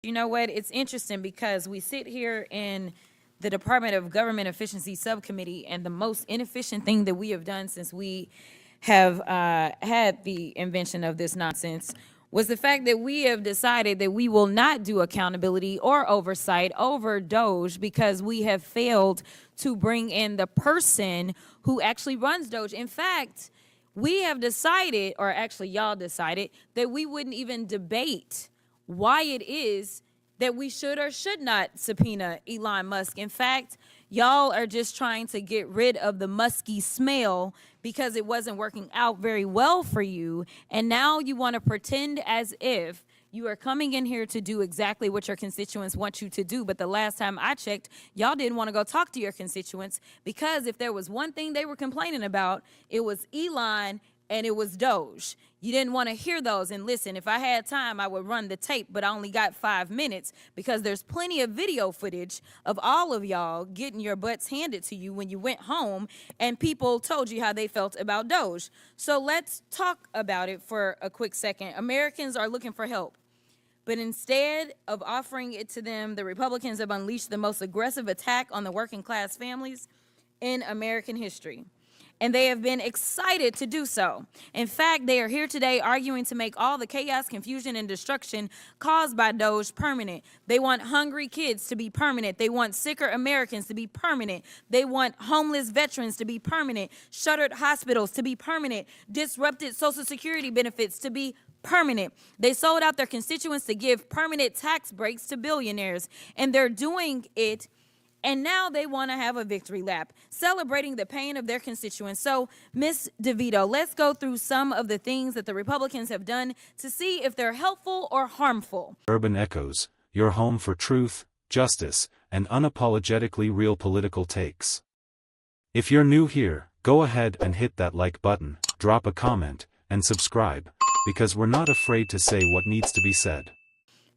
You know what? It's interesting because we sit here in the Department of Government Efficiency Subcommittee, and the most inefficient thing that we have done since we have had the invention of this nonsense was the fact that we have decided that we will not do accountability or oversight over Doge because we have failed to bring in the person who actually runs Doge. In fact, we have decided, or actually y'all decided, that we wouldn't even debate why it is that we should or should not subpoena Elon Musk. In fact, y'all are just trying to get rid of the musky smell because it wasn't working out very well for you. And now you want to pretend as if you are coming in here to do exactly what your constituents want you to do. But the last time I checked, y'all didn't want to go talk to your constituents, because if there was one thing they were complaining about, it was Elon and it was Doge. You didn't want to hear those. And listen, if I had time, I would run the tape, but I only got 5 minutes because there's plenty of video footage of all of y'all getting your butts handed to you when you went home and people told you how they felt about Doge. So let's talk about it for a quick second. Americans are looking for help, but instead of offering it to them, the Republicans have unleashed the most aggressive attack on the working class families in American history. And they have been excited to do so. In fact, they are here today arguing to make all the chaos, confusion, and destruction caused by Doge permanent. They want hungry kids to be permanent. They want sicker Americans to be permanent. They want homeless veterans to be permanent, shuttered hospitals to be permanent, disrupted Social Security benefits to be permanent. They sold out their constituents to give permanent tax breaks to billionaires, and they're doing it. And now they want to have a victory lap, celebrating the pain of their constituents. So, Ms. DeVito, let's go through some of the things that the Republicans have done to see if they're helpful or harmful. Urban Echoes, your home for truth, justice, and unapologetically real political takes. If you're new here, go ahead and hit that like button, drop a comment, and subscribe, because we're not afraid to say what needs to be said.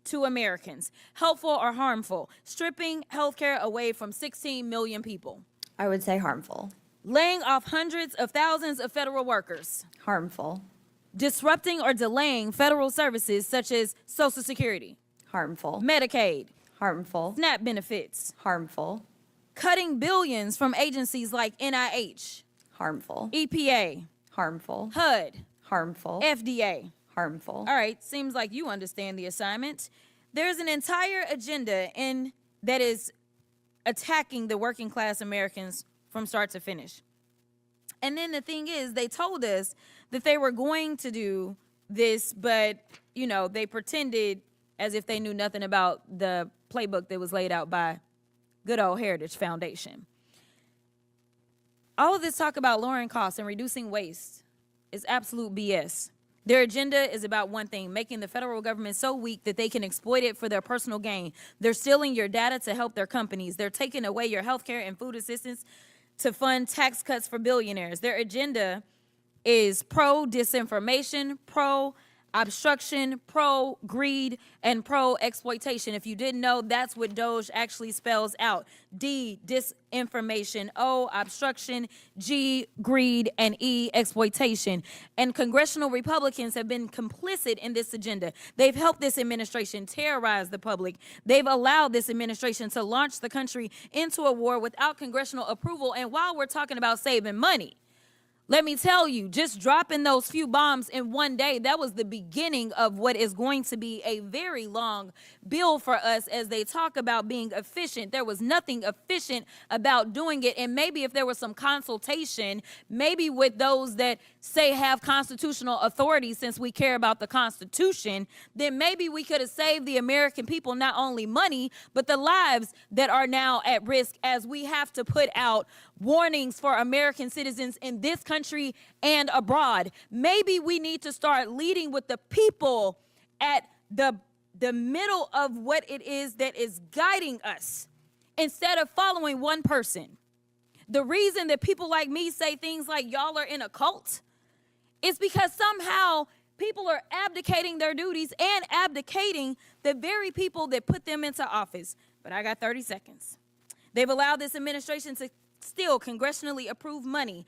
To Americans, helpful or harmful? Stripping healthcare away from 16 million people. I would say harmful. Laying off hundreds of thousands of federal workers. Harmful. Disrupting or delaying federal services such as Social Security. Harmful. Medicaid. Harmful. SNAP benefits. Harmful. Cutting billions from agencies like NIH. Harmful. EPA. Harmful. HUD. Harmful. FDA. Harmful. All right, seems like you understand the assignment. There's an entire agenda that is attacking the working class Americans from start to finish. And then the thing is, they told us that they were going to do this, but, you know, they pretended as if they knew nothing about the playbook that was laid out by good old Heritage Foundation. All of this talk about lowering costs and reducing waste is absolute BS. Their agenda is about one thing: making the federal government so weak that they can exploit it for their personal gain. They're stealing your data to help their companies. They're taking away your health care and food assistance to fund tax cuts for billionaires. Their agenda is pro-disinformation, pro-obstruction, pro-greed, and pro-exploitation. If you didn't know, that's what Doge actually spells out. D, disinformation. O, obstruction. G, greed. And E, exploitation. And congressional Republicans have been complicit in this agenda. They've helped this administration terrorize the public. They've allowed this administration to launch the country into a war without congressional approval. And while we're talking about saving money, let me tell you, just dropping those few bombs in one day, that was the beginning of what is going to be a very long bill for us as they talk about being efficient. There was nothing efficient about doing it. And maybe if there was some consultation, maybe with those that say have constitutional authority, since we care about the Constitution, then maybe we could have saved the American people not only money, but the lives that are now at risk, as we have to put out warnings for American citizens in this country and abroad. Maybe we need to start leading with the people at the middle of what it is that is guiding us, instead of following one person. The reason that people like me say things like y'all are in a cult is because somehow people are abdicating their duties and abdicating the very people that put them into office. But I got 30 seconds. They've allowed this administration to steal congressionally approved money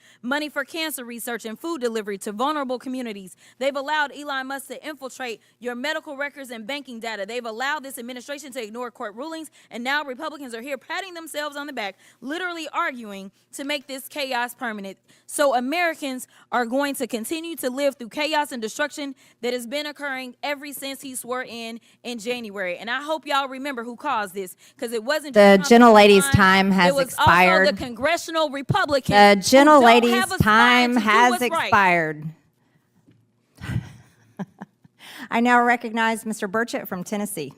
for cancer research and food delivery to vulnerable communities. They've allowed Elon Musk to infiltrate your medical records and banking data. They've allowed this administration to ignore court rulings, and now Republicans are here patting themselves on the back, literally arguing to make this chaos permanent. So Americans are going to continue to live through chaos and destruction that has been occurring ever since he swore in January. And I hope y'all remember who caused this, because it wasn't The just gentlelady's Trump. time has It was expired. also the congressional Republicans. The who don't gentlelady's have a spine time to do has what's right. expired. I now recognize Mr. Burchett from Tennessee.